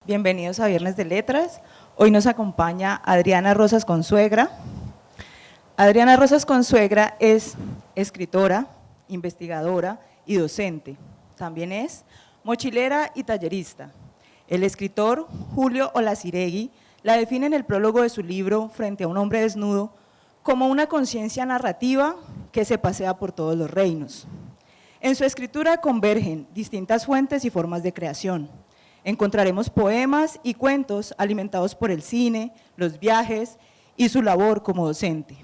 Bienvenidos a Viernes de Letras. Hoy nos acompaña Adriana Rosas Consuegra. Adriana Rosas Consuegra es escritora, investigadora y docente. También es mochilera y tallerista. El escritor Julio Olaciregui la define en el prólogo de su libro Frente a un hombre desnudo como una conciencia narrativa que se pasea por todos los reinos. En su escritura convergen distintas fuentes y formas de creación. Encontraremos poemas y cuentos alimentados por el cine, los viajes y su labor como docente.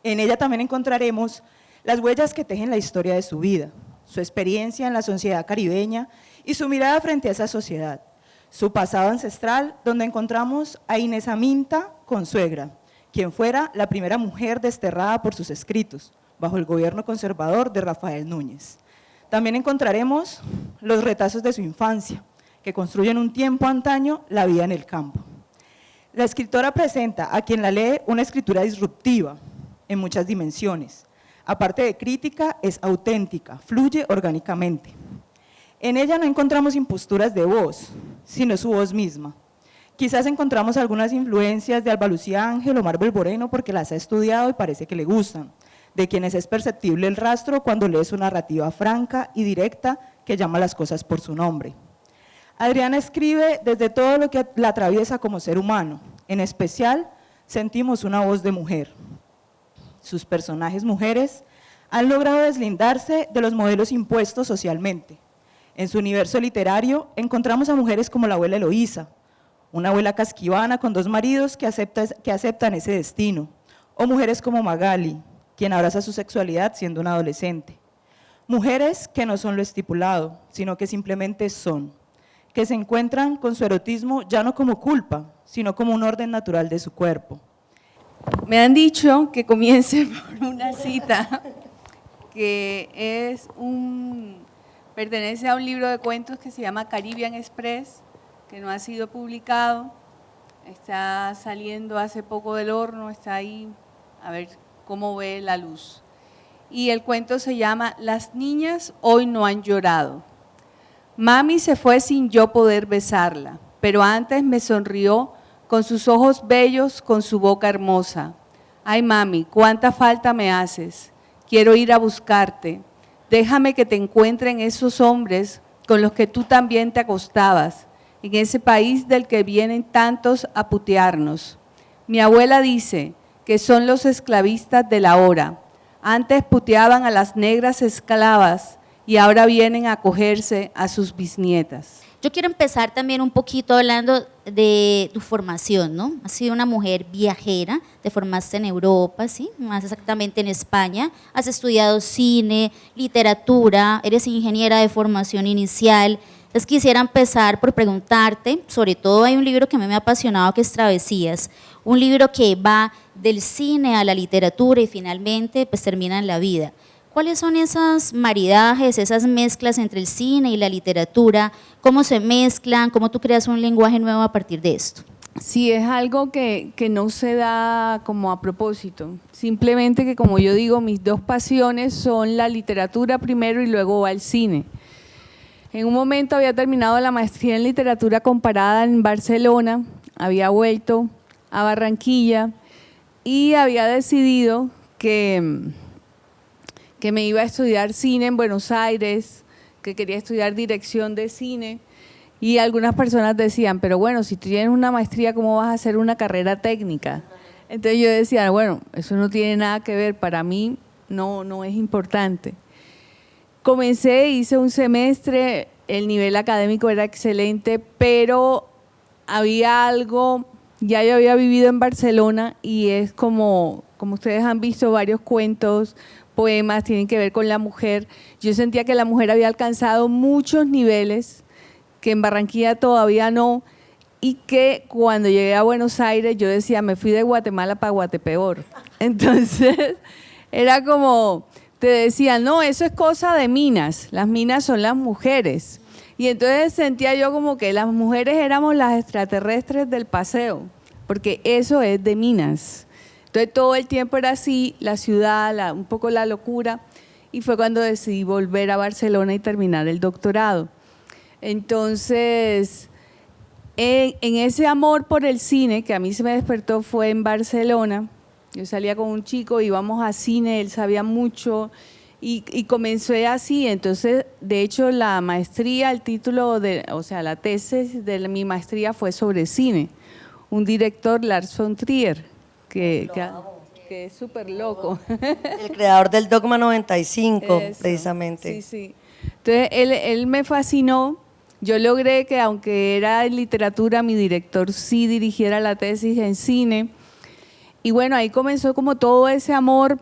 En ella también encontraremos las huellas que tejen la historia de su vida, su experiencia en la sociedad caribeña y su mirada frente a esa sociedad, su pasado ancestral, donde encontramos a Inés Aminta Consuegra, quien fuera la primera mujer desterrada por sus escritos, bajo el gobierno conservador de Rafael Núñez. También encontraremos los retazos de su infancia, que construyen un tiempo antaño la vida en el campo. La escritora presenta a quien la lee una escritura disruptiva en muchas dimensiones. Aparte de crítica, es auténtica, fluye orgánicamente. En ella no encontramos imposturas de voz, sino su voz misma. Quizás encontramos algunas influencias de Alba Lucía Ángel o Marvel Moreno porque las ha estudiado y parece que le gustan, de quienes es perceptible el rastro cuando lee su narrativa franca y directa que llama las cosas por su nombre. Adriana escribe desde todo lo que la atraviesa como ser humano, en especial sentimos una voz de mujer. Sus personajes mujeres han logrado deslindarse de los modelos impuestos socialmente. En su universo literario encontramos a mujeres como la abuela Eloísa, una abuela casquivana con 2 maridos que aceptan ese destino, o mujeres como Magali, quien abraza su sexualidad siendo una adolescente. Mujeres que no son lo estipulado, sino que simplemente son, que se encuentran con su erotismo ya no como culpa, sino como un orden natural de su cuerpo. Me han dicho que comience por una cita que pertenece a un libro de cuentos que se llama Caribbean Express, que no ha sido publicado, está saliendo hace poco del horno, está ahí, a ver cómo ve la luz. Y el cuento se llama Las niñas hoy no han llorado. Mami se fue sin yo poder besarla, pero antes me sonrió con sus ojos bellos, con su boca hermosa. Ay, mami, cuánta falta me haces. Quiero ir a buscarte. Déjame que te encuentren esos hombres con los que tú también te acostabas, en ese país del que vienen tantos a putearnos. Mi abuela dice que son los esclavistas de la hora. Antes puteaban a las negras esclavas, y ahora vienen a acogerse a sus bisnietas. Yo quiero empezar también un poquito hablando de tu formación, ¿no? Has sido una mujer viajera, te formaste en Europa, ¿sí? Más exactamente en España, has estudiado cine, literatura, eres ingeniera de formación inicial. Entonces quisiera empezar por preguntarte, sobre todo hay un libro que a mí me ha apasionado que es Travesías, un libro que va del cine a la literatura y finalmente pues termina en la vida. ¿Cuáles son esos maridajes, esas mezclas entre el cine y la literatura? ¿Cómo se mezclan? ¿Cómo tú creas un lenguaje nuevo a partir de esto? Sí, es algo que no se da como a propósito. Simplemente que, como yo digo, mis 2 pasiones son la literatura primero y luego va el cine. En un momento había terminado la maestría en literatura comparada en Barcelona, había vuelto a Barranquilla y había decidido que me iba a estudiar cine en Buenos Aires, que quería estudiar dirección de cine, y algunas personas decían, pero bueno, si tú tienes una maestría, ¿cómo vas a hacer una carrera técnica? Entonces yo decía, bueno, eso no tiene nada que ver, para mí no es importante. Comencé, hice un semestre, el nivel académico era excelente, pero había algo, ya yo había vivido en Barcelona y es como ustedes han visto varios cuentos, poemas, tienen que ver con la mujer. Yo sentía que la mujer había alcanzado muchos niveles, que en Barranquilla todavía no, y que cuando llegué a Buenos Aires yo decía, me fui de Guatemala para Guatepeor. Entonces, era como, te decían, no, eso es cosa de minas, las minas son las mujeres. Y entonces sentía yo como que las mujeres éramos las extraterrestres del paseo, porque eso es de minas. Entonces todo el tiempo era así, la ciudad, un poco la locura, y fue cuando decidí volver a Barcelona y terminar el doctorado. Entonces En ese amor por el cine que a mí se me despertó fue en Barcelona. Yo salía con un chico, íbamos a cine, él sabía mucho y comencé así. Entonces, de hecho, la maestría, el título, la tesis de mi maestría fue sobre cine. Un director, Lars von Trier, que es súper loco. El creador del Dogma 95, Eso, precisamente. Sí, sí. Entonces, él me fascinó. Yo logré que, aunque era en literatura, mi director sí dirigiera la tesis en cine. Y bueno, ahí comenzó como todo ese amor.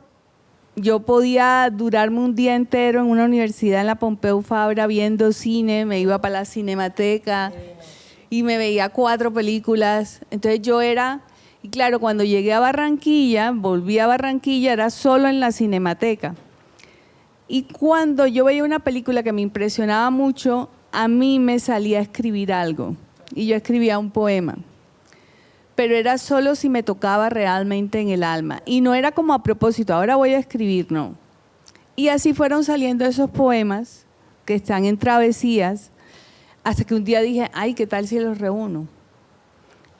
Yo podía durarme un día entero en una universidad en la Pompeu Fabra viendo cine, me iba para la Cinemateca y me veía 4 películas. Entonces y claro, cuando llegué a Barranquilla, volví a Barranquilla, era solo en la Cinemateca. Y cuando yo veía una película que me impresionaba mucho, a mí me salía a escribir algo y yo escribía un poema. Pero era solo si me tocaba realmente en el alma. Y no era como a propósito, ahora voy a escribir, no. Y así fueron saliendo esos poemas que están en Travesías, hasta que un día dije, ay, ¿qué tal si los reúno?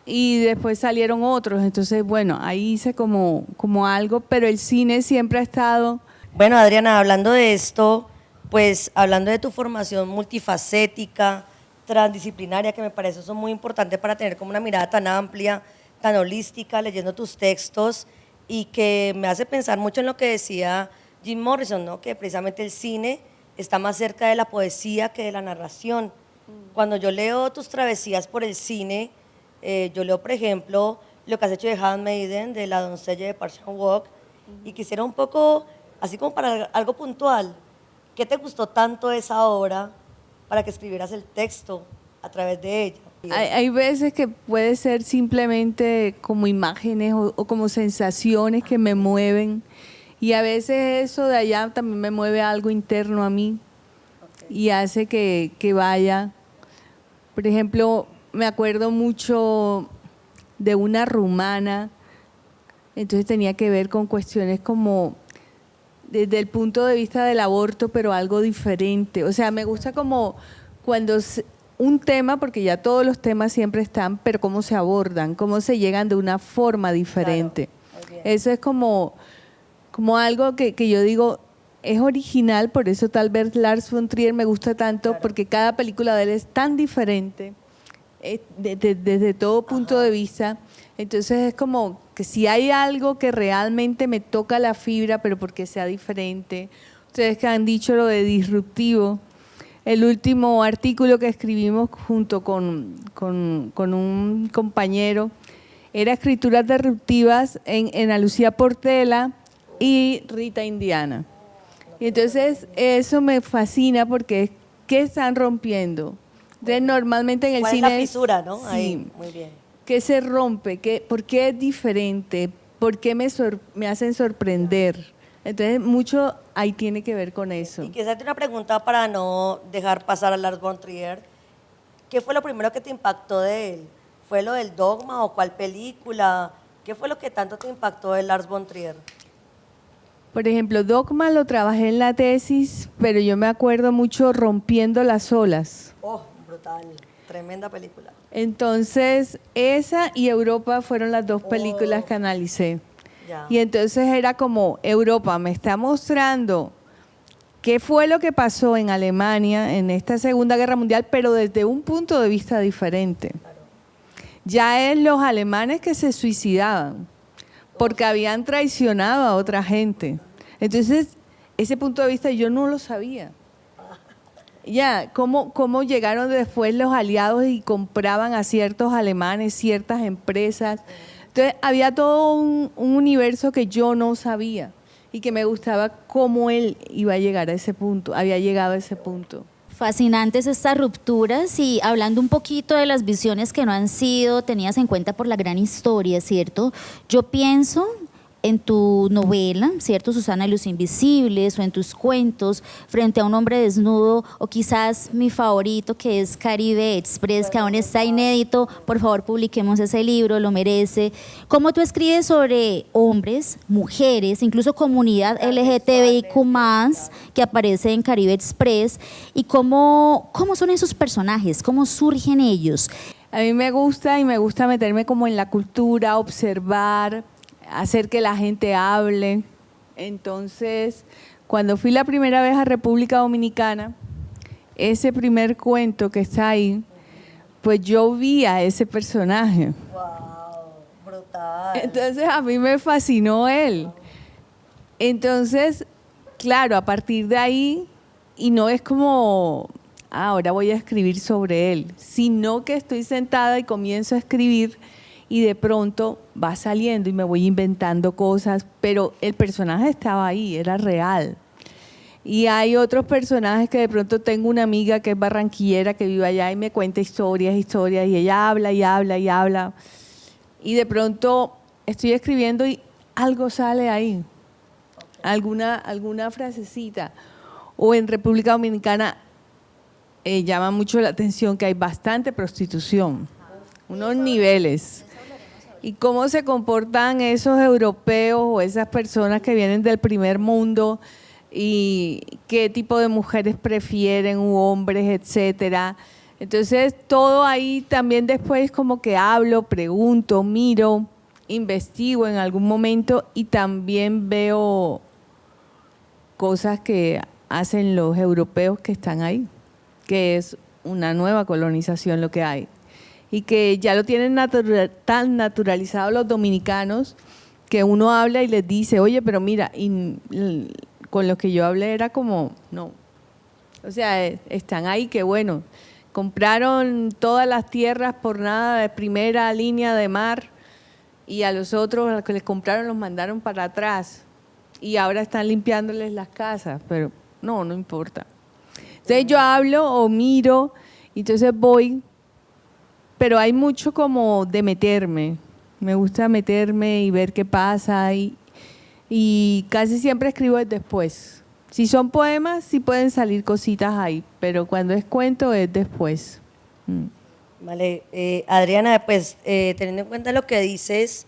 Y después salieron otros, entonces, bueno, ahí hice como algo, pero el cine siempre ha estado... Bueno, Adriana, hablando de esto, pues hablando de tu formación multifacética, transdisciplinaria, que me parece eso muy importante para tener como una mirada tan amplia, tan holística, leyendo tus textos, y que me hace pensar mucho en lo que decía Jim Morrison, ¿no? Que precisamente el cine está más cerca de la poesía que de la narración. Cuando yo leo tus travesías por el cine, yo leo, por ejemplo, lo que has hecho de Handmaiden, de La doncella de Park Chan-wook, y quisiera un poco, así como para algo puntual, ¿qué te gustó tanto de esa obra para que escribieras el texto a través de ella? Hay veces que puede ser simplemente como imágenes o como sensaciones que me mueven, y a veces eso de allá también me mueve algo interno a mí y hace que vaya. Por ejemplo, me acuerdo mucho de una rumana, entonces tenía que ver con cuestiones como desde el punto de vista del aborto, pero algo diferente. O sea, me gusta como cuando un tema, porque ya todos los temas siempre están, pero cómo se abordan, cómo se llegan de una forma diferente. Claro, eso es como algo que yo digo, es original, por eso tal vez Lars von Trier me gusta tanto, claro, porque cada película de él es tan diferente, desde todo punto de vista. Entonces es como que si hay algo que realmente me toca la fibra, pero porque sea diferente. Ustedes que han dicho lo de disruptivo, el último artículo que escribimos junto con un compañero era escrituras disruptivas en Ana Lucía Portela y Rita Indiana. Y entonces eso me fascina porque ¿qué están rompiendo? Entonces normalmente en el cine es la fisura, ¿no? Sí, ahí, muy bien. ¿Qué se rompe? ¿Por qué es diferente? ¿Por qué me hacen sorprender? Entonces, mucho ahí tiene que ver con eso. Y quizás una pregunta para no dejar pasar a Lars von Trier. ¿Qué fue lo primero que te impactó de él? ¿Fue lo del Dogma o cuál película? ¿Qué fue lo que tanto te impactó de Lars von Trier? Por ejemplo, Dogma lo trabajé en la tesis, pero yo me acuerdo mucho Rompiendo las olas. Oh, brutal. Tremenda película. Entonces, esa y Europa fueron las 2 películas que analicé. Ya. Y entonces era como, Europa me está mostrando qué fue lo que pasó en Alemania en esta Segunda Guerra Mundial, pero desde un punto de vista diferente. Claro. Ya es los alemanes que se suicidaban porque habían traicionado a otra gente. Entonces, ese punto de vista yo no lo sabía. Ya, cómo llegaron después los aliados y compraban a ciertos alemanes, ciertas empresas. Entonces, había todo un universo que yo no sabía y que me gustaba cómo él iba a llegar a ese punto, había llegado a ese punto. Fascinantes estas rupturas, y hablando un poquito de las visiones que no han sido tenidas en cuenta por la gran historia, ¿cierto? Yo pienso en tu novela, ¿cierto? Susana y los Invisibles, o en tus cuentos, Frente a un hombre desnudo, o quizás mi favorito, que es Caribe Express, que aún está inédito. Por favor, publiquemos ese libro, lo merece. ¿Cómo tú escribes sobre hombres, mujeres, incluso comunidad LGTBIQ+, que aparece en Caribe Express, y cómo son esos personajes, cómo surgen ellos? A mí me gusta y me gusta meterme como en la cultura, observar, hacer que la gente hable. Entonces, cuando fui la primera vez a República Dominicana, ese primer cuento que está ahí, pues yo vi a ese personaje. ¡Wow! Brutal. Entonces a mí me fascinó él. Entonces, claro, a partir de ahí, y no es como, ahora voy a escribir sobre él, sino que estoy sentada y comienzo a escribir y de pronto va saliendo y me voy inventando cosas, pero el personaje estaba ahí, era real. Y hay otros personajes que de pronto tengo una amiga que es barranquillera que vive allá y me cuenta historias, y ella habla y habla y habla. Y de pronto estoy escribiendo y algo sale ahí, alguna frasecita. O en República Dominicana llama mucho la atención que hay bastante prostitución, unos niveles. Y cómo se comportan esos europeos o esas personas que vienen del primer mundo y qué tipo de mujeres prefieren, u hombres, etcétera. Entonces, todo ahí también después como que hablo, pregunto, miro, investigo en algún momento y también veo cosas que hacen los europeos que están ahí, que es una nueva colonización lo que hay. Y que ya lo tienen tan naturalizado los dominicanos que uno habla y les dice, oye, pero mira, con lo que yo hablé era como, no. O sea, están ahí, que bueno, compraron todas las tierras por nada de primera línea de mar y a los otros, a los que les compraron, los mandaron para atrás y ahora están limpiándoles las casas, pero no importa. Entonces yo hablo o miro, y entonces voy, pero hay mucho como de meterme. Me gusta meterme y ver qué pasa y casi siempre escribo después. Si son poemas, sí pueden salir cositas ahí, pero cuando es cuento es después. Vale, Adriana, pues teniendo en cuenta lo que dices,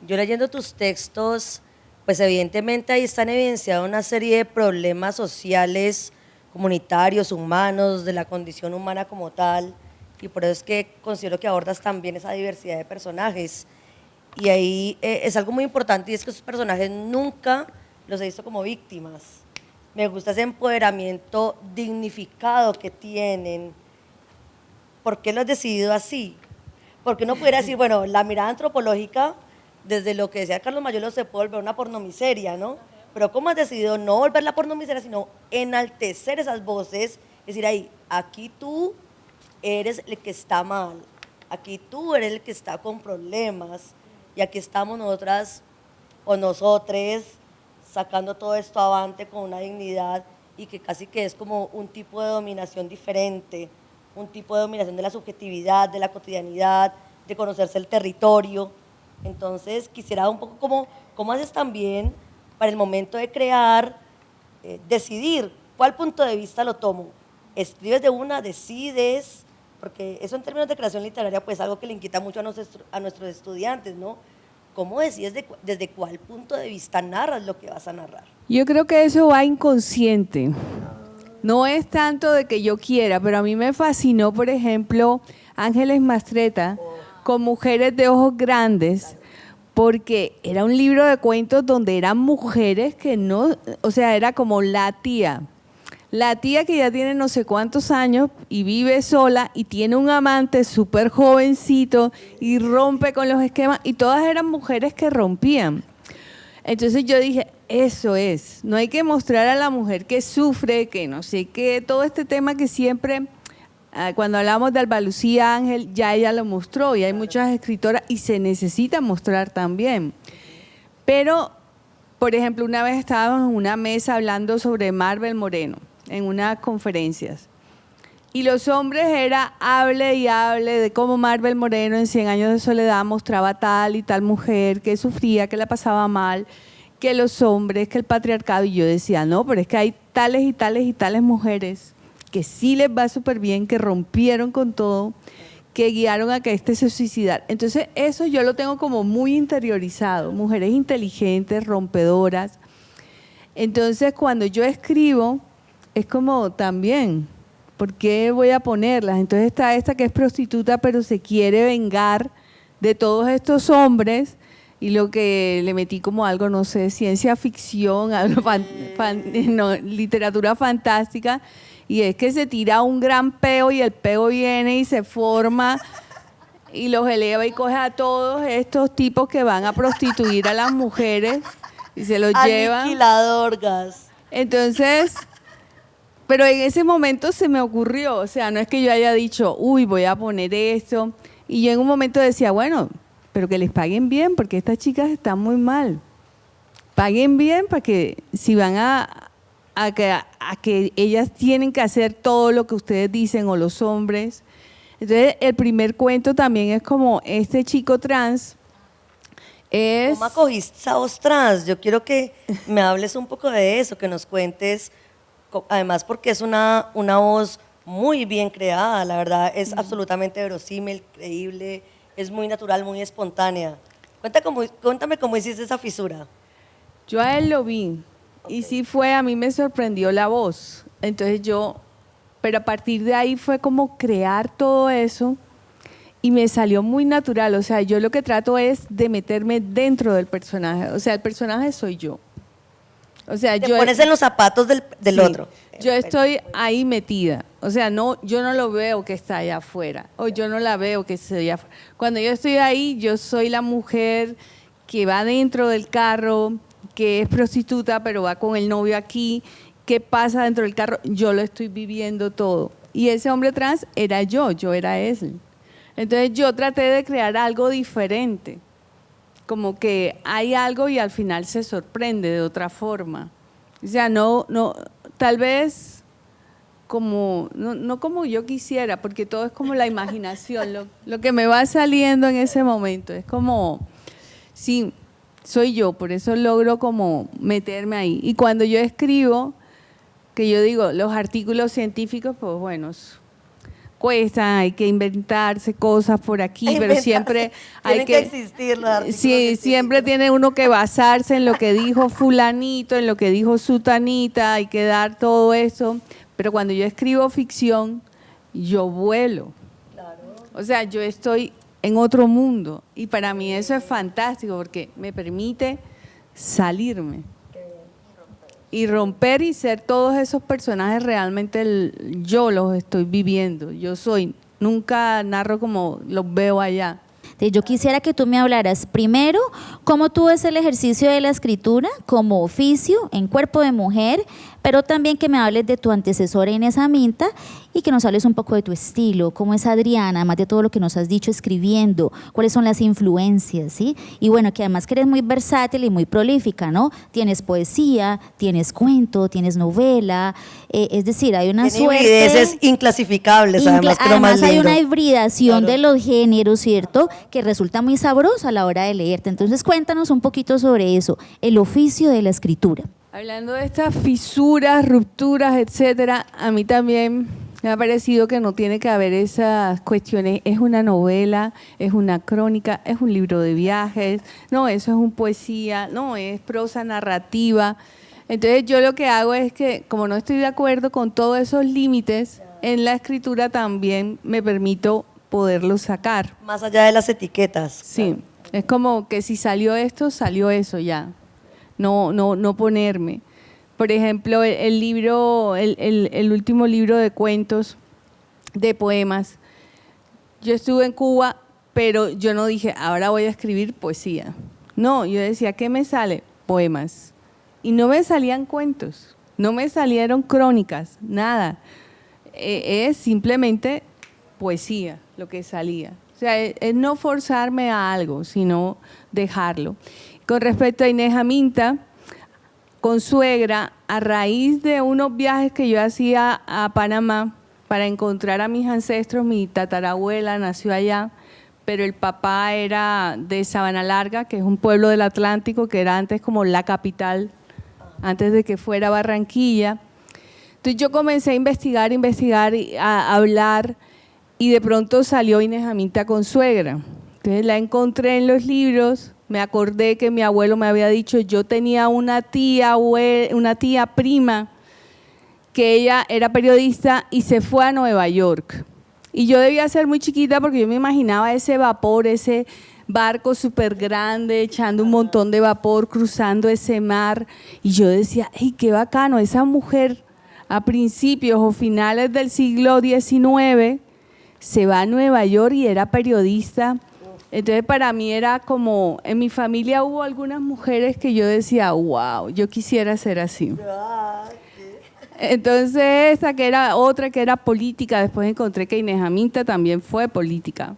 yo leyendo tus textos, pues evidentemente ahí están evidenciados una serie de problemas sociales, comunitarios, humanos, de la condición humana como tal, y por eso es que considero que abordas también esa diversidad de personajes. Y ahí es algo muy importante, y es que esos personajes nunca los he visto como víctimas. Me gusta ese empoderamiento dignificado que tienen. ¿Por qué lo has decidido así? Porque uno pudiera decir, bueno, la mirada antropológica, desde lo que decía Carlos Mayolo, se puede volver una pornomiseria, ¿no? Pero ¿cómo has decidido no volverla pornomiseria, sino enaltecer esas voces? Es decir, ahí, aquí tú eres el que está mal, aquí tú eres el que está con problemas, y aquí estamos nosotras o nosotres sacando todo esto avante con una dignidad, y que casi que es como un tipo de dominación diferente, un tipo de dominación de la subjetividad, de la cotidianidad, de conocerse el territorio. Entonces quisiera un poco cómo haces también para el momento de crear, decidir cuál punto de vista lo tomo. Escribes de una, decides, porque eso en términos de creación literaria pues es algo que le inquieta mucho a nuestros estudiantes, ¿no? ¿Cómo decides desde cuál punto de vista narras lo que vas a narrar? Yo creo que eso va inconsciente. No es tanto de que yo quiera, pero a mí me fascinó, por ejemplo, Ángeles Mastretta, con Mujeres de Ojos Grandes, porque era un libro de cuentos donde eran mujeres que no, o sea, era como la tía que ya tiene no sé cuántos años y vive sola y tiene un amante súper jovencito y rompe con los esquemas, y todas eran mujeres que rompían. Entonces yo dije, eso es, no hay que mostrar a la mujer que sufre, que no sé qué, todo este tema que siempre, cuando hablamos de Alba Lucía Ángel, ya ella lo mostró, y hay muchas escritoras y se necesita mostrar también. Pero, por ejemplo, una vez estábamos en una mesa hablando sobre Marvel Moreno, en unas conferencias, y los hombres era hable y hable de cómo Marvel Moreno en 100 años de soledad mostraba tal y tal mujer que sufría, que la pasaba mal, que los hombres, que el patriarcado, y yo decía, no, pero es que hay tales y tales y tales mujeres que sí les va súper bien, que rompieron con todo, que guiaron a que este se suicidara. Entonces eso yo lo tengo como muy interiorizado, mujeres inteligentes, rompedoras. Entonces cuando yo escribo, es como también ¿Por qué voy a ponerlas? Entonces está esta que es prostituta, pero se quiere vengar de todos estos hombres, y lo que le metí como algo, no sé, ciencia ficción, algo no, literatura fantástica, y es que se tira un gran peo y el peo viene y se forma y los eleva y coge a todos estos tipos que van a prostituir a las mujeres y se los llevan. Aniquilador, gas. Entonces, pero en ese momento se me ocurrió, o sea, no es que yo haya dicho, uy, voy a poner esto, y yo en un momento decía, bueno, pero que les paguen bien, porque estas chicas están muy mal. Paguen bien para que si van a que ellas tienen que hacer todo lo que ustedes dicen o los hombres. Entonces, el primer cuento también es como este chico trans es... ¿Cómo acogiste a vos trans? Yo quiero que me hables un poco de eso, que nos cuentes, además porque es una voz muy bien creada, la verdad, es absolutamente verosímil, creíble, es muy natural, muy espontánea. Cuéntame cómo hiciste esa fisura. Yo a él lo vi, y sí fue, a mí me sorprendió la voz. Entonces pero a partir de ahí fue como crear todo eso y me salió muy natural. O sea, yo lo que trato es de meterme dentro del personaje. O sea, el personaje soy yo. O sea, Te pones en los zapatos del sí, otro. Yo estoy ahí metida. O sea, yo no lo veo que está allá afuera, o yo no la veo que está allá afuera. Cuando yo estoy ahí, yo soy la mujer que va dentro del carro, que es prostituta, pero va con el novio aquí. ¿Qué pasa dentro del carro? Yo lo estoy viviendo todo. Y ese hombre trans era yo era él. Entonces yo traté de crear algo diferente, como que hay algo y al final se sorprende de otra forma. O sea, no, tal vez como, no como yo quisiera, porque todo es como la imaginación, lo que me va saliendo en ese momento. Es como, sí, soy yo, por eso logro como meterme ahí. Y cuando yo escribo, que yo digo, los artículos científicos, pues bueno, cuestan, hay que inventarse cosas por aquí, pero siempre hay que existir los artículos científicos. Siempre tiene uno que basarse en lo que dijo fulanito, en lo que dijo sutanita, hay que dar todo eso, pero cuando yo escribo ficción, yo vuelo. Claro. O sea, yo estoy en otro mundo y para mí eso es fantástico porque me permite salirme y romper y ser todos esos personajes realmente yo los estoy viviendo, yo soy, nunca narro como los veo allá. Yo quisiera que tú me hablaras primero cómo tú ves el ejercicio de la escritura como oficio en cuerpo de mujer, pero también que me hables de tu antecesora Inés Aminta y que nos hables un poco de tu estilo, cómo es Adriana, además de todo lo que nos has dicho escribiendo, cuáles son las influencias, ¿sí? Y bueno, que además que eres muy versátil y muy prolífica, ¿no? Tienes poesía, tienes cuento, tienes novela, es decir, hay una suerte… Hibrideces inclasificables, además, que lo más hay lindo. una hibridación Claro. de los géneros, ¿cierto?, que resulta muy sabrosa a la hora de leerte. Entonces cuéntanos un poquito sobre eso, el oficio de la escritura. Hablando de estas fisuras, rupturas, etcétera, a mí también me ha parecido que no tiene que haber esas cuestiones. Es una novela, es una crónica, es un libro de viajes, no, eso es un poesía, no, es prosa narrativa. Entonces yo lo que hago es que, como no estoy de acuerdo con todos esos límites, en la escritura también me permito poderlos sacar. Más allá de las etiquetas. Sí, es como que si salió esto, salió eso ya. No ponerme. Por ejemplo, el último libro de cuentos, de poemas. Yo estuve en Cuba, pero yo no dije, ahora voy a escribir poesía. No, yo decía, ¿qué me sale? Poemas. Y no me salían cuentos, no me salieron crónicas, nada. Es simplemente poesía lo que salía. O sea, es no forzarme a algo, sino dejarlo. Con respecto a Inés Aminta, Consuegra, a raíz de unos viajes que yo hacía a Panamá para encontrar a mis ancestros, mi tatarabuela nació allá, pero el papá era de Sabana Larga, que es un pueblo del Atlántico, que era antes como la capital, antes de que fuera Barranquilla. Entonces yo comencé a investigar, a hablar, y de pronto salió Inés Aminta Consuegra. Entonces la encontré en los libros, me acordé que mi abuelo me había dicho, yo tenía una tía prima que ella era periodista y se fue a Nueva York. Y yo debía ser muy chiquita porque yo me imaginaba ese vapor, ese barco súper grande, echando un montón de vapor, cruzando ese mar. Y yo decía, ¡ay, qué bacano! Esa mujer a principios o finales del siglo XIX se va a Nueva York y era periodista. Entonces para mí era como, en mi familia hubo algunas mujeres que yo decía, wow, yo quisiera ser así. Entonces esa que era otra que era política, después encontré que Inés Aminta también fue política.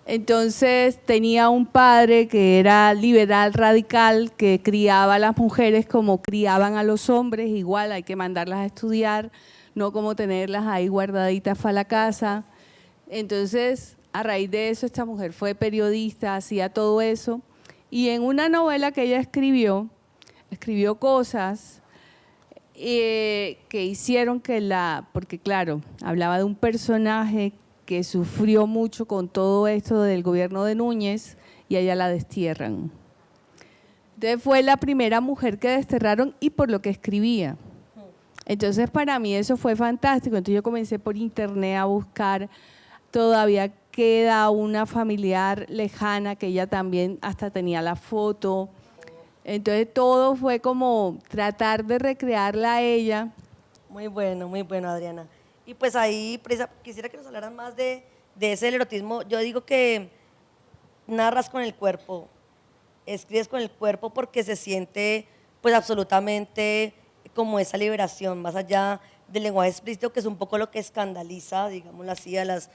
Entonces tenía un padre que era liberal radical, que criaba a las mujeres como criaban a los hombres, igual hay que mandarlas a estudiar, no como tenerlas ahí guardaditas para la casa. Entonces, a raíz de eso, esta mujer fue periodista, hacía todo eso. Y en una novela que ella escribió cosas que hicieron que porque claro, hablaba de un personaje que sufrió mucho con todo esto del gobierno de Núñez y a ella la destierran. Entonces fue la primera mujer que desterraron y por lo que escribía. Entonces para mí eso fue fantástico. Entonces yo comencé por internet a buscar, todavía queda una familiar lejana que ella también hasta tenía la foto. Entonces todo fue como tratar de recrearla a ella. Muy bueno, Adriana. Y pues ahí, quisiera que nos hablaran más de ese erotismo. Yo digo que narras con el cuerpo, escribes con el cuerpo porque se siente pues absolutamente como esa liberación, más allá del lenguaje explícito, que es un poco lo que escandaliza, digámoslo así, a las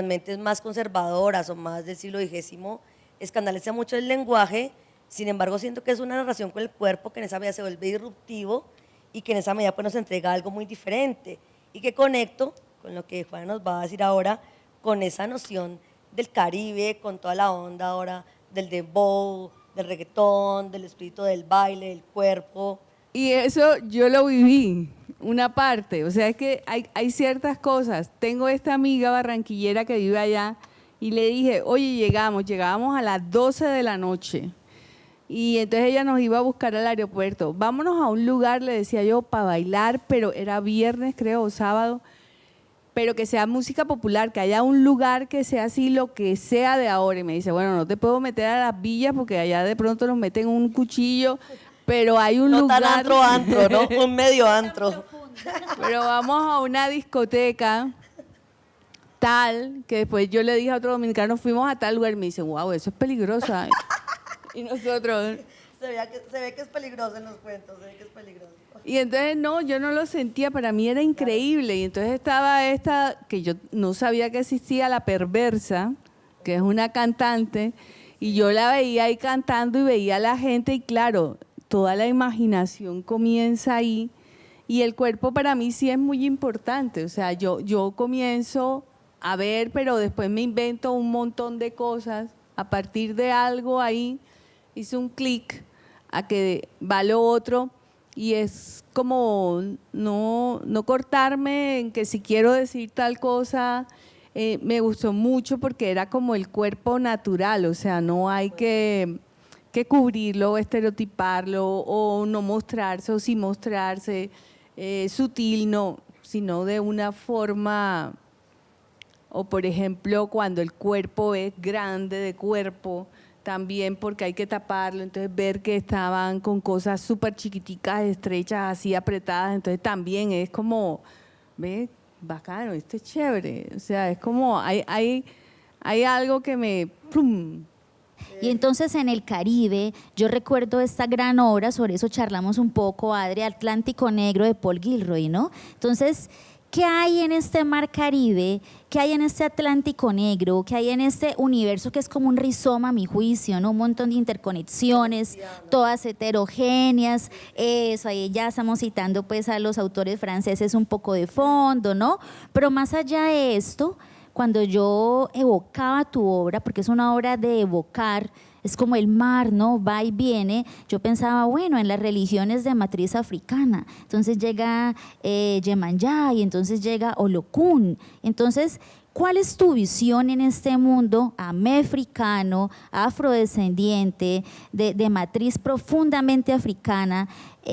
mentes más conservadoras o más del siglo XX, escandaliza mucho el lenguaje. Sin embargo, siento que es una narración con el cuerpo que en esa medida se vuelve disruptivo y que en esa medida pues, nos entrega algo muy diferente y que conecto con lo que Juana nos va a decir ahora, con esa noción del Caribe, con toda la onda ahora del dembow, del reggaetón, del espíritu del baile, del cuerpo. Y eso yo lo viví, una parte, o sea, es que hay ciertas cosas. Tengo esta amiga barranquillera que vive allá y le dije, oye, llegábamos a las 12 de la noche y entonces ella nos iba a buscar al aeropuerto. Vámonos a un lugar, le decía yo, para bailar, pero era viernes creo o sábado, pero que sea música popular, que haya un lugar que sea así, lo que sea de ahora. Y me dice, bueno, no te puedo meter a las villas porque allá de pronto nos meten un cuchillo, pero hay un lugar… No tan antro, ¿no? Un medio antro. Pero vamos a una discoteca tal, que después yo le dije a otro dominicano, fuimos a tal lugar, y me dice, wow, eso es peligroso. Y nosotros… Se ve que es peligroso en los cuentos, se ve que es peligroso. Y entonces no, yo no lo sentía, para mí era increíble. Y entonces estaba esta, que yo no sabía que existía, La Perversa, que es una cantante, y yo la veía ahí cantando y veía a la gente y claro, toda la imaginación comienza ahí y el cuerpo para mí sí es muy importante. O sea, yo comienzo a ver, pero después me invento un montón de cosas. A partir de algo ahí hice un clic a que va lo otro. Y es como no cortarme en que si quiero decir tal cosa, me gustó mucho porque era como el cuerpo natural, o sea, no hay que cubrirlo o estereotiparlo o no mostrarse o sí mostrarse sutil, no, sino de una forma, o por ejemplo cuando el cuerpo es grande de cuerpo, también porque hay que taparlo, entonces ver que estaban con cosas súper chiquiticas, estrechas, así apretadas, entonces también es como, ve, bacano, esto es chévere, o sea, es como, hay algo que me… ¡pum! Y entonces en el Caribe, yo recuerdo esta gran obra, sobre eso charlamos un poco, Adri, Atlántico Negro de Paul Gilroy, ¿no? Entonces, ¿qué hay en este mar Caribe? ¿Qué hay en este Atlántico Negro? ¿Qué hay en este universo que es como un rizoma, a mi juicio, ¿no? Un montón de interconexiones, todas heterogéneas. Eso, ahí ya estamos citando pues a los autores franceses un poco de fondo, ¿no? Pero más allá de esto, cuando yo evocaba tu obra, porque es una obra de evocar, es como el mar, ¿no? Va y viene. Yo pensaba, bueno, en las religiones de matriz africana, entonces llega Yemanyá y entonces llega Olokun. Entonces, ¿cuál es tu visión en este mundo amefricano, afrodescendiente, de matriz profundamente africana,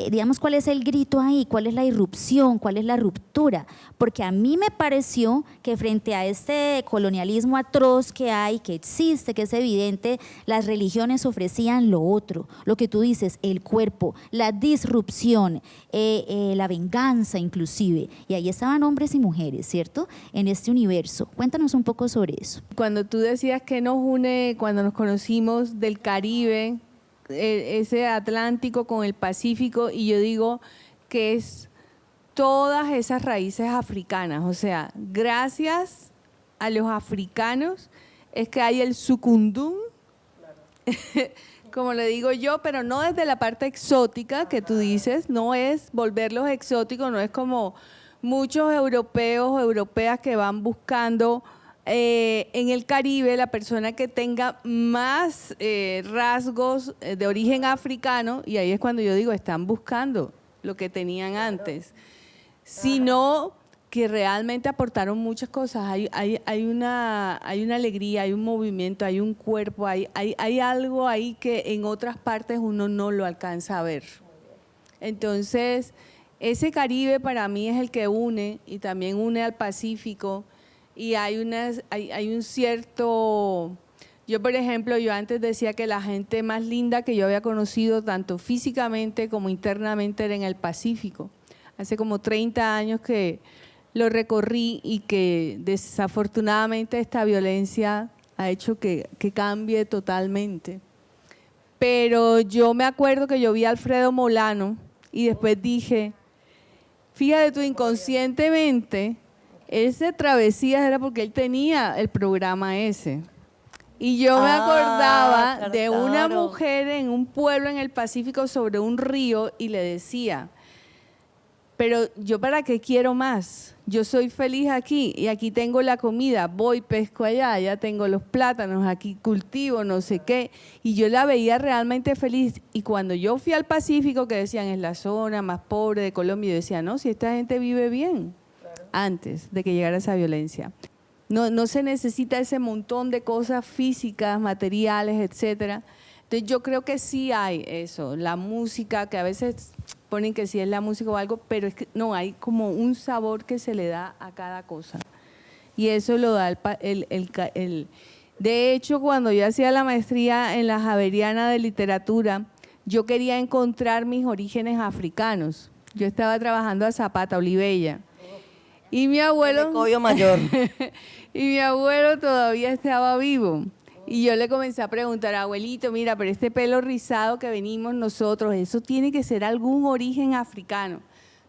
digamos, cuál es el grito ahí, cuál es la irrupción, cuál es la ruptura, porque a mí me pareció que frente a este colonialismo atroz que hay, que existe, que es evidente, las religiones ofrecían lo otro, lo que tú dices, el cuerpo, la disrupción, la venganza inclusive, y ahí estaban hombres y mujeres, ¿cierto?, en este universo. Cuéntanos un poco sobre eso. Cuando tú decías que nos une, cuando nos conocimos del Caribe, ese Atlántico con el Pacífico, y yo digo que es todas esas raíces africanas, o sea, gracias a los africanos es que hay el sucundum, como le digo yo, pero no desde la parte exótica que tú dices, no es volverlos exóticos, no es como muchos europeos o europeas que van buscando en el Caribe la persona que tenga más rasgos de origen africano, y ahí es cuando yo digo, están buscando lo que tenían antes, sino que realmente aportaron muchas cosas. Hay una alegría, hay un movimiento, hay un cuerpo, hay algo ahí que en otras partes uno no lo alcanza a ver. Entonces, ese Caribe para mí es el que une, y también une al Pacífico, y hay un cierto... Yo, por ejemplo, yo antes decía que la gente más linda que yo había conocido, tanto físicamente como internamente, era en el Pacífico. Hace como 30 años que lo recorrí, y que desafortunadamente esta violencia ha hecho que cambie totalmente. Pero yo me acuerdo que yo vi a Alfredo Molano y después dije, fíjate tú, inconscientemente, ese Travesías era porque él tenía el programa ese. Y yo me acordaba claro, de una claro. mujer en un pueblo en el Pacífico sobre un río, y le decía, pero yo ¿para qué quiero más? Yo soy feliz aquí, y aquí tengo la comida, voy, pesco allá, allá tengo los plátanos, aquí cultivo, no sé qué. Y yo la veía realmente feliz. Y cuando yo fui al Pacífico, que decían es la zona más pobre de Colombia, yo decía, no, si esta gente vive bien, antes de que llegara esa violencia. No se necesita ese montón de cosas físicas, materiales, etcétera. Entonces yo creo que sí hay eso, la música, que a veces ponen que sí es la música o algo, pero es que no, hay como un sabor que se le da a cada cosa. Y eso lo da el De hecho, cuando yo hacía la maestría en la Javeriana de Literatura, yo quería encontrar mis orígenes africanos. Yo estaba trabajando a Zapata, Olivella. Y mi abuelo... Cobio mayor. Y mi abuelo todavía estaba vivo. Y yo le comencé a preguntar, abuelito, mira, pero este pelo rizado que venimos nosotros, eso tiene que ser algún origen africano.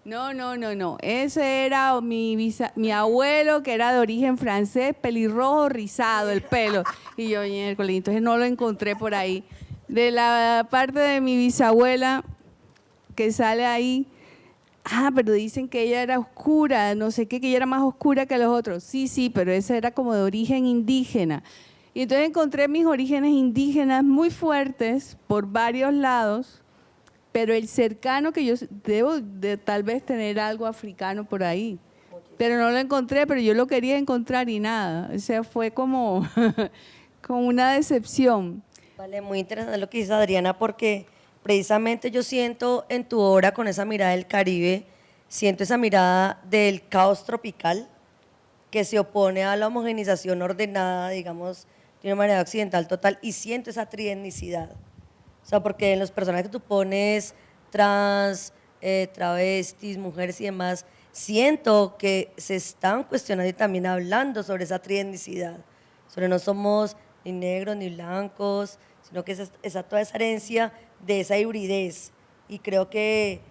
No. Ese era mi abuelo, que era de origen francés, pelirrojo, rizado el pelo. Y yo, miércoles, entonces no lo encontré por ahí. De la parte de mi bisabuela, que sale ahí, pero dicen que ella era oscura, no sé qué, que ella era más oscura que los otros. Sí, pero esa era como de origen indígena. Y entonces encontré mis orígenes indígenas muy fuertes por varios lados, pero el cercano que yo debo de tal vez tener algo africano por ahí. Pero no lo encontré, pero yo lo quería encontrar y nada. O sea, fue como, como una decepción. Vale, muy interesante lo que dice Adriana, porque precisamente yo siento en tu obra, con esa mirada del Caribe, siento esa mirada del caos tropical que se opone a la homogenización ordenada, digamos, de una manera occidental total, y siento esa trietnicidad. O sea, porque en los personajes que tú pones, trans, travestis, mujeres y demás, siento que se están cuestionando y también hablando sobre esa trietnicidad, sobre no somos ni negros ni blancos, sino que es toda esa herencia de esa hibridez. Y creo que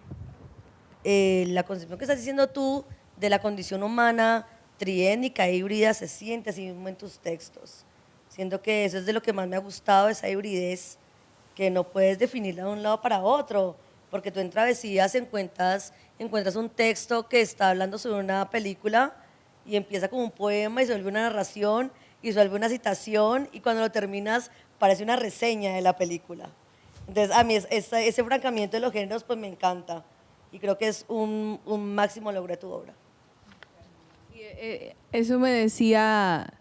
la concepción que estás diciendo tú de la condición humana triétnica e híbrida se siente así mismo en tus textos. Siento que eso es de lo que más me ha gustado, esa hibridez, que no puedes definirla de un lado para otro, porque tú en Travesías encuentras un texto que está hablando sobre una película y empieza como un poema y se vuelve una narración y se vuelve una citación, y cuando lo terminas parece una reseña de la película. Entonces a mí ese francamiento de los géneros pues me encanta, y creo que es un máximo logro de tu obra. Eso me decía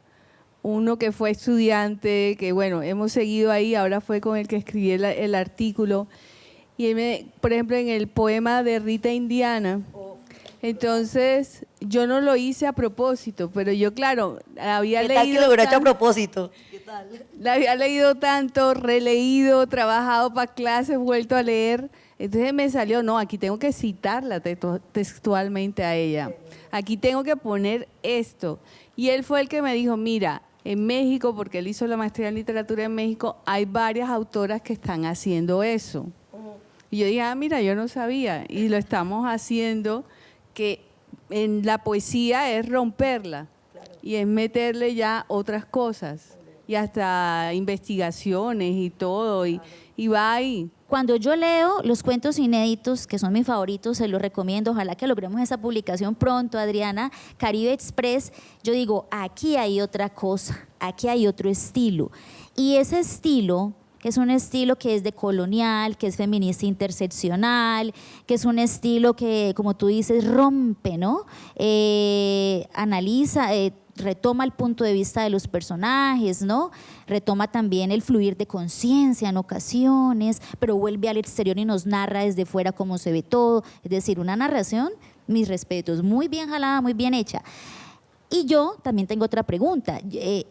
uno que fue estudiante, que bueno, hemos seguido ahí, ahora fue con el que escribí el artículo, Y por ejemplo, en el poema de Rita Indiana, entonces yo no lo hice a propósito, pero yo, claro, había ¿Qué tal que leído lo hubiera hecho a tanto, propósito? ¿Qué tal? la había leído tanto, releído, trabajado para clases, vuelto a leer. Entonces me salió, no, aquí tengo que citarla textualmente a ella. Aquí tengo que poner esto. Y él fue el que me dijo, mira, en México, porque él hizo la maestría en literatura en México, hay varias autoras que están haciendo eso. Y yo dije, mira, yo no sabía. Y lo estamos haciendo, que en la poesía es romperla y es meterle ya otras cosas y hasta investigaciones y todo y va ahí. Cuando yo leo los cuentos inéditos, que son mis favoritos, se los recomiendo, ojalá que logremos esa publicación pronto, Adriana, Caribe Express, yo digo, aquí hay otra cosa, aquí hay otro estilo. Y ese estilo, que es un estilo que es decolonial, que es feminista interseccional, que es un estilo que, como tú dices, rompe, ¿no? Analiza, retoma el punto de vista de los personajes, ¿no? Retoma también el fluir de conciencia en ocasiones, pero vuelve al exterior y nos narra desde fuera cómo se ve todo. Es decir, una narración, mis respetos, muy bien jalada, muy bien hecha. Y yo también tengo otra pregunta.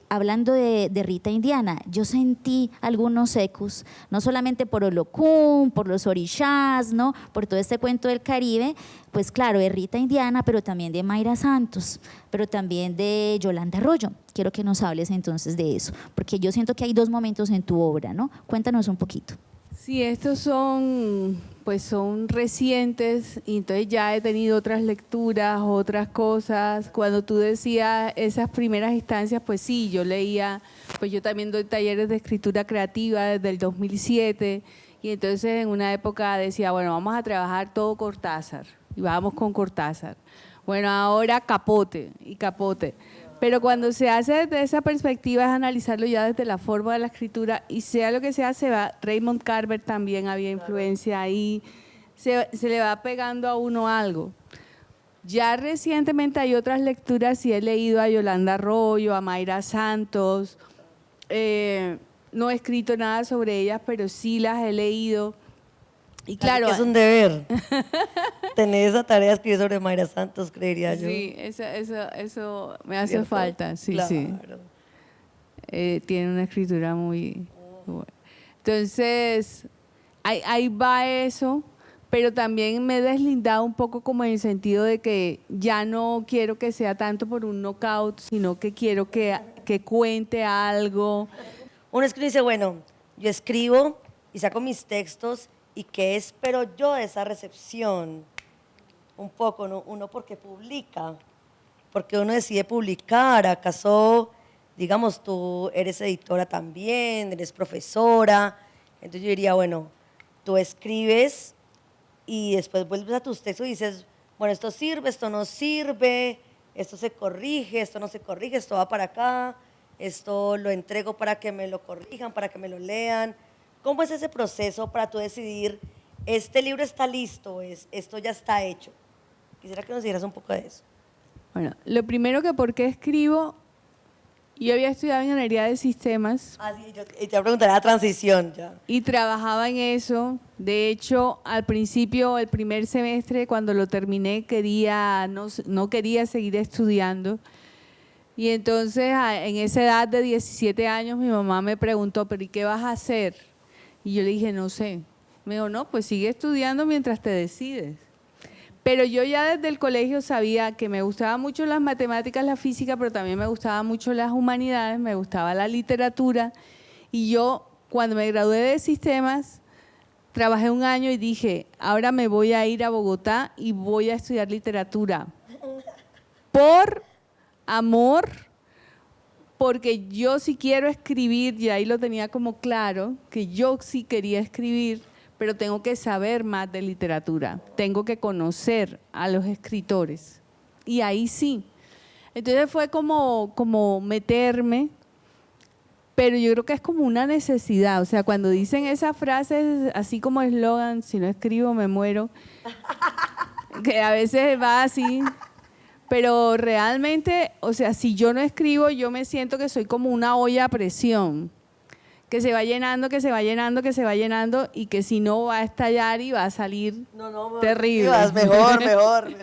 Hablando de Rita Indiana, yo sentí algunos ecos, no solamente por Olokun, por los orishás, ¿no? Por todo este cuento del Caribe, pues claro, de Rita Indiana, pero también de Mayra Santos, pero también de Yolanda Arroyo. Quiero que nos hables entonces de eso, porque yo siento que hay dos momentos en tu obra, ¿no? Cuéntanos un poquito. Sí, estos son recientes y entonces ya he tenido otras lecturas, otras cosas. Cuando tú decías esas primeras instancias, pues sí, yo leía, pues yo también doy talleres de escritura creativa desde el 2007 y entonces en una época decía, bueno, vamos a trabajar todo Cortázar y vamos con Cortázar. Bueno, ahora Capote y Capote. Pero cuando se hace desde esa perspectiva es analizarlo ya desde la forma de la escritura y sea lo que sea, se va, Raymond Carver también había influencia ahí, se le va pegando a uno algo. Ya recientemente hay otras lecturas, sí he leído a Yolanda Arroyo, a Mayra Santos, no he escrito nada sobre ellas, pero sí las he leído. Y claro, Así que es un deber tener esa tarea de escribir sobre Mayra Santos, creería yo. sí, eso me hace ¿Cierto? falta, sí, Claro. sí. Tiene una escritura muy buena. Entonces, ahí va eso, pero también me he deslindado un poco como en el sentido de que ya no quiero que sea tanto por un knockout, sino que quiero que cuente algo. Uno escribe y dice, bueno, yo escribo y saco mis textos y qué espero yo de esa recepción. Un poco, ¿no? Uno porque publica, porque uno decide publicar. ¿Acaso, digamos, tú eres editora también, eres profesora? Entonces yo diría, bueno, tú escribes y después vuelves a tus textos y dices, bueno, esto sirve, esto no sirve, esto se corrige, esto no se corrige, esto va para acá, esto lo entrego para que me lo corrijan, para que me lo lean. ¿Cómo es ese proceso para tú decidir, este libro está listo, esto ya está hecho? Quisiera que nos dijeras un poco de eso. Bueno, lo primero que por qué escribo, yo había estudiado ingeniería de sistemas. Sí, yo te iba a preguntar la transición ya. Y trabajaba en eso. De hecho, al principio, el primer semestre, cuando lo terminé, no quería seguir estudiando. Y entonces, en esa edad de 17 años, mi mamá me preguntó, ¿pero y qué vas a hacer? Y yo le dije, no sé. Me dijo, no, pues sigue estudiando mientras te decides. Pero yo ya desde el colegio sabía que me gustaban mucho las matemáticas, la física, pero también me gustaban mucho las humanidades, me gustaba la literatura. Y yo, cuando me gradué de sistemas, trabajé un año y dije, ahora me voy a ir a Bogotá y voy a estudiar literatura. Por amor, porque yo sí quiero escribir, y ahí lo tenía como claro, que yo sí quería escribir, pero tengo que saber más de literatura, tengo que conocer a los escritores. Y ahí sí. Entonces fue como meterme, pero yo creo que es como una necesidad. O sea, cuando dicen esas frases, así como eslogan, si no escribo me muero, que a veces va así, pero realmente, o sea, si yo no escribo, yo me siento que soy como una olla a presión, que se va llenando, que se va llenando, que se va llenando y que si no va a estallar y va a salir terrible. Mejor.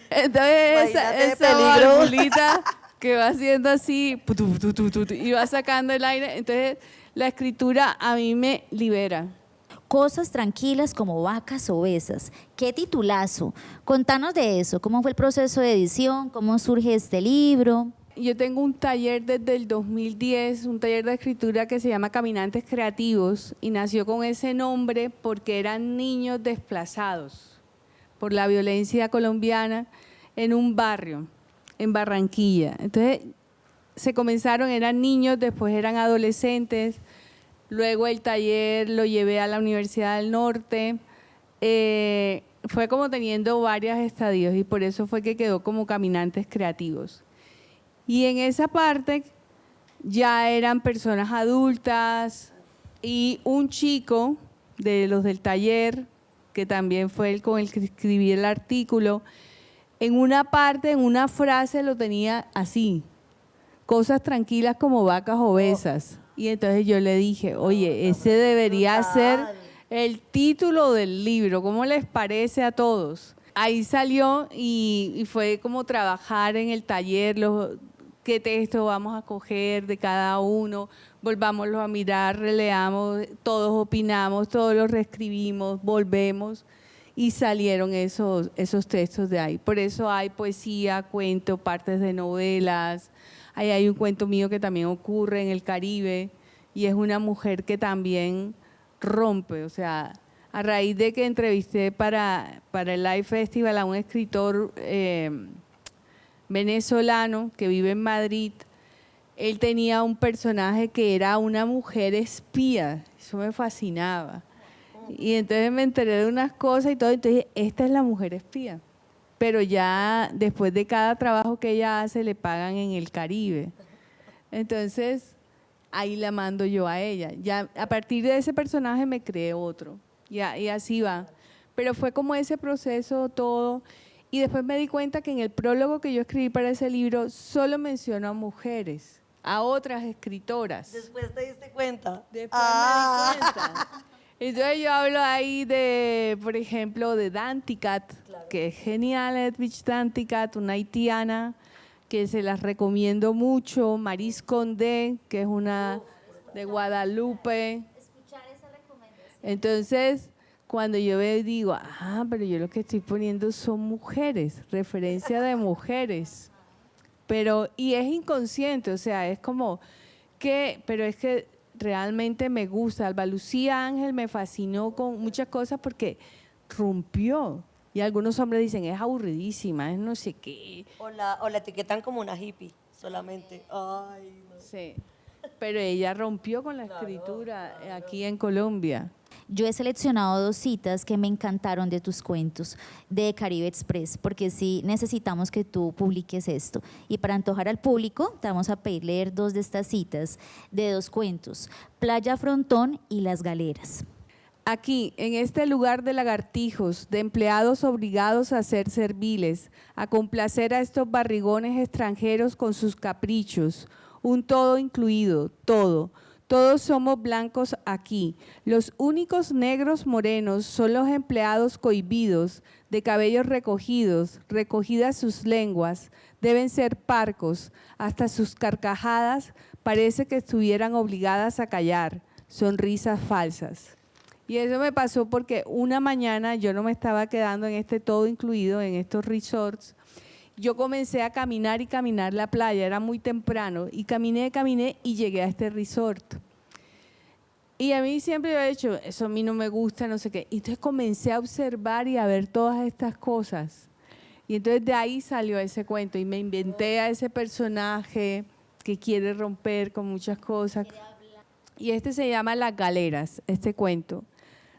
Entonces Imagínate esa peligro. valvulita que va haciendo así y va sacando el aire, entonces la escritura a mí me libera. Cosas tranquilas como vacas obesas. ¡Qué titulazo! Contanos de eso. ¿Cómo fue el proceso de edición? ¿Cómo surge este libro? Yo tengo un taller desde el 2010, un taller de escritura que se llama Caminantes Creativos y nació con ese nombre porque eran niños desplazados por la violencia colombiana en un barrio, en Barranquilla. Entonces se comenzaron, eran niños, después eran adolescentes, luego el taller lo llevé a la Universidad del Norte, fue como teniendo varios estadios y por eso fue que quedó como Caminantes Creativos. Y en esa parte ya eran personas adultas y un chico de los del taller, que también fue el con el que escribí el artículo, en una parte, en una frase lo tenía así, cosas tranquilas como vacas obesas. Y entonces yo le dije, oye, ese debería ser el título del libro, ¿cómo les parece a todos? Ahí salió y fue como trabajar en el taller, qué texto vamos a coger de cada uno, volvámoslo a mirar, releamos, todos opinamos, todos los reescribimos, volvemos y salieron esos textos de ahí. Por eso hay poesía, cuento, partes de novelas, ahí hay un cuento mío que también ocurre en el Caribe y es una mujer que también rompe, o sea, a raíz de que entrevisté para el Live Festival a un escritor venezolano que vive en Madrid, él tenía un personaje que era una mujer espía, eso me fascinaba. Y entonces me enteré de unas cosas y todo, entonces esta es la mujer espía. Pero ya después de cada trabajo que ella hace le pagan en el Caribe. Entonces ahí la mando yo a ella. Ya a partir de ese personaje me creé otro y así va. Pero fue como ese proceso todo. Y después me di cuenta que en el prólogo que yo escribí para ese libro solo menciono a mujeres, a otras escritoras. Después te diste cuenta. Después me di cuenta. Entonces yo hablo ahí de, por ejemplo, de Danticat, que es genial, Edwidge Danticat, una haitiana, que se las recomiendo mucho, Maris Condé, que es una de Guadalupe. Entonces, cuando yo veo y digo, pero yo lo que estoy poniendo son mujeres, referencia de mujeres. Pero, y es inconsciente, o sea, es como pero es que realmente me gusta. Alba Lucía Ángel me fascinó con muchas cosas porque rompió. Y algunos hombres dicen, es aburridísima, es no sé qué. O la etiquetan como una hippie solamente. Ay, no. Sí, pero ella rompió con la escritura aquí en Colombia. Yo he seleccionado 2 citas que me encantaron de tus cuentos de Caribe Express, porque sí necesitamos que tú publiques esto. Y para antojar al público, te vamos a pedir leer 2 de estas citas de 2 cuentos, Playa Frontón y Las Galeras. Aquí, en este lugar de lagartijos, de empleados obligados a ser serviles, a complacer a estos barrigones extranjeros con sus caprichos, un todo incluido, todo. Todos somos blancos aquí. Los únicos negros morenos son los empleados cohibidos, de cabellos recogidos, recogidas sus lenguas, deben ser parcos, hasta sus carcajadas parece que estuvieran obligadas a callar, sonrisas falsas. Y eso me pasó porque una mañana yo no me estaba quedando en este todo incluido, en estos resorts. Yo comencé a caminar y caminar la playa, era muy temprano, y caminé y llegué a este resort. Y a mí siempre yo he dicho, eso a mí no me gusta, no sé qué. Y entonces comencé a observar y a ver todas estas cosas. Y entonces de ahí salió ese cuento y me inventé a ese personaje que quiere romper con muchas cosas. Y este se llama Las Galeras, este cuento.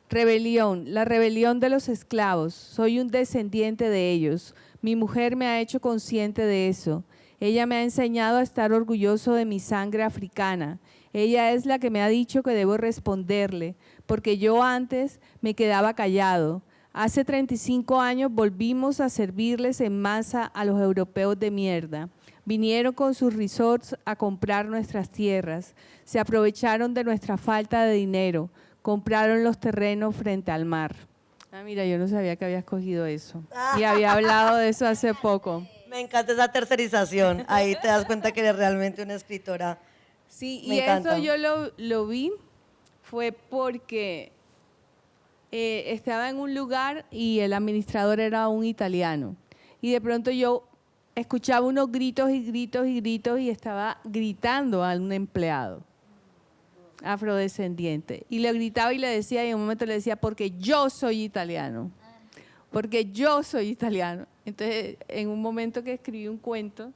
Rebelión, la rebelión de los esclavos. Soy un descendiente de ellos. Mi mujer me ha hecho consciente de eso. Ella me ha enseñado a estar orgulloso de mi sangre africana. Ella es la que me ha dicho que debo responderle, porque yo antes me quedaba callado. Hace 35 años volvimos a servirles en masa a los europeos de mierda. Vinieron con sus resorts a comprar nuestras tierras, se aprovecharon de nuestra falta de dinero, compraron los terrenos frente al mar. Ah, mira, yo no sabía que había escogido eso. Y había hablado de eso hace poco. Me encanta esa tercerización. Ahí te das cuenta que eres realmente una escritora. Sí, Me y encanta. eso yo lo vi, fue porque estaba en un lugar y el administrador era un italiano. Y de pronto yo escuchaba unos gritos y gritos y gritos y estaba gritando a un empleado afrodescendiente. Y le gritaba y le decía, y en un momento le decía, porque yo soy italiano. Porque yo soy italiano. Entonces, en un momento que escribí un cuento,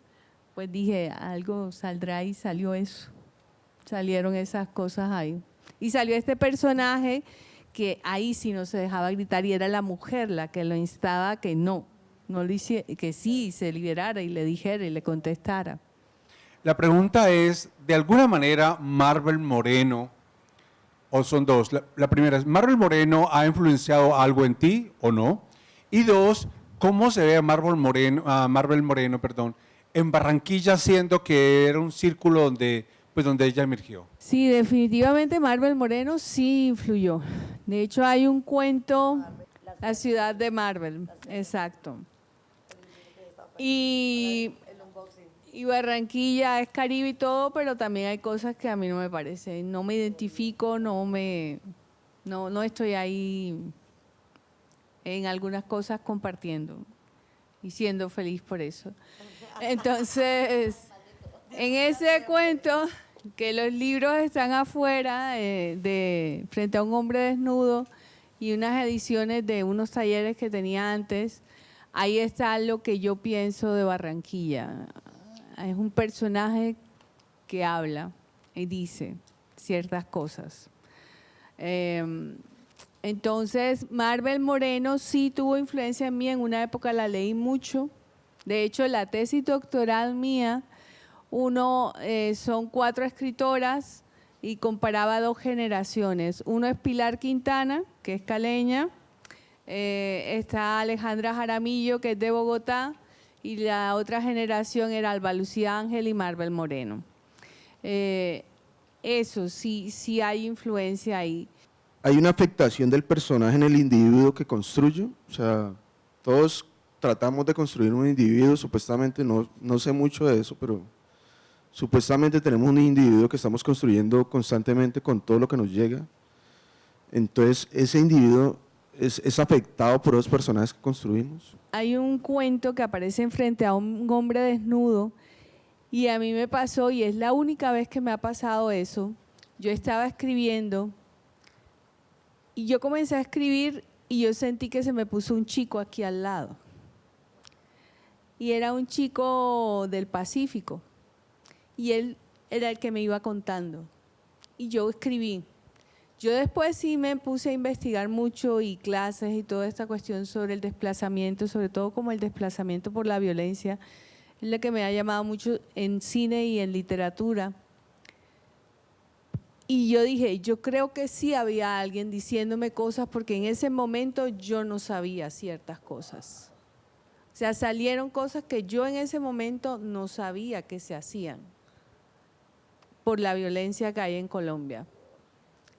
pues dije, algo saldrá y salió eso. Salieron esas cosas ahí. Y salió este personaje que ahí sí no se dejaba gritar y era la mujer la que lo instaba a que no lo hiciera, que sí se liberara y le dijera y le contestara. La pregunta es, de alguna manera, Marvel Moreno, o son dos, la primera es, ¿Marvel Moreno ha influenciado algo en ti o no? Y dos, ¿cómo se ve a Marvel Moreno, en Barranquilla, siendo que era un círculo donde ella emergió? Sí, definitivamente Marvel Moreno sí influyó. De hecho, hay un cuento, La ciudad de Marvel, exacto. Y Barranquilla es Caribe y todo, pero también hay cosas que a mí no me parecen. No me identifico, no estoy ahí en algunas cosas compartiendo y siendo feliz por eso. Entonces, en ese cuento, que los libros están afuera, frente a un hombre desnudo y unas ediciones de unos talleres que tenía antes, ahí está lo que yo pienso de Barranquilla. Es un personaje que habla y dice ciertas cosas. Entonces, Marvel Moreno sí tuvo influencia en mí, en una época la leí mucho. De hecho, la tesis doctoral mía, son 4 escritoras y comparaba 2 generaciones. Uno es Pilar Quintana, que es caleña, está Alejandra Jaramillo, que es de Bogotá, y la otra generación era Alba Lucía Ángel y Marvel Moreno. Eso sí hay influencia ahí. Hay una afectación del personaje en el individuo que construyo, o sea, todos tratamos de construir un individuo, supuestamente, no sé mucho de eso, pero supuestamente tenemos un individuo que estamos construyendo constantemente con todo lo que nos llega. Entonces, ese individuo es afectado por esos personajes que construimos. Hay un cuento que aparece frente a un hombre desnudo y a mí me pasó, y es la única vez que me ha pasado eso. Yo estaba escribiendo y yo comencé a escribir y yo sentí que se me puso un chico aquí al lado. Y era un chico del Pacífico. Y él era el que me iba contando. Y yo escribí. Yo después sí me puse a investigar mucho y clases y toda esta cuestión sobre el desplazamiento, sobre todo como el desplazamiento por la violencia, es la que me ha llamado mucho en cine y en literatura. Y yo dije, yo creo que sí había alguien diciéndome cosas porque en ese momento yo no sabía ciertas cosas. O sea, salieron cosas que yo en ese momento no sabía que se hacían por la violencia que hay en Colombia.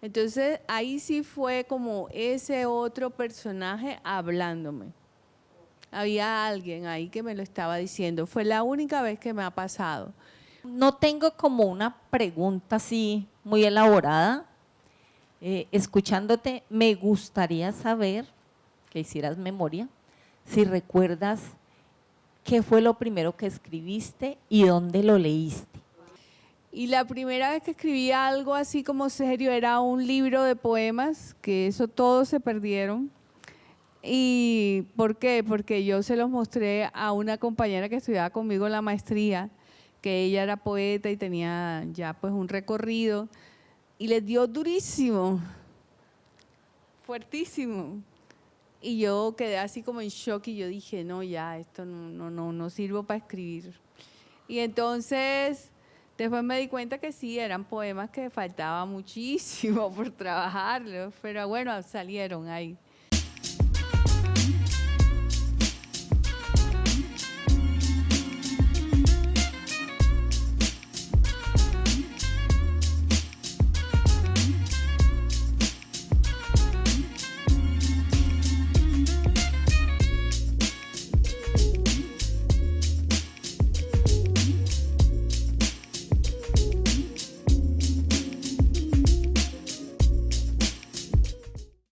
Entonces, ahí sí fue como ese otro personaje hablándome. Había alguien ahí que me lo estaba diciendo. Fue la única vez que me ha pasado. No tengo como una pregunta así muy elaborada. Escuchándote, me gustaría saber, que hicieras memoria, si recuerdas qué fue lo primero que escribiste y dónde lo leíste. Y la primera vez que escribí algo así como serio era un libro de poemas, que eso todos se perdieron. ¿Y por qué? Porque yo se los mostré a una compañera que estudiaba conmigo en la maestría, que ella era poeta y tenía ya pues un recorrido, y les dio durísimo, fuertísimo. Y yo quedé así como en shock y yo dije, no, ya, esto no sirvo para escribir. Y entonces, después me di cuenta que sí, eran poemas que faltaba muchísimo por trabajarlos, pero bueno, salieron ahí.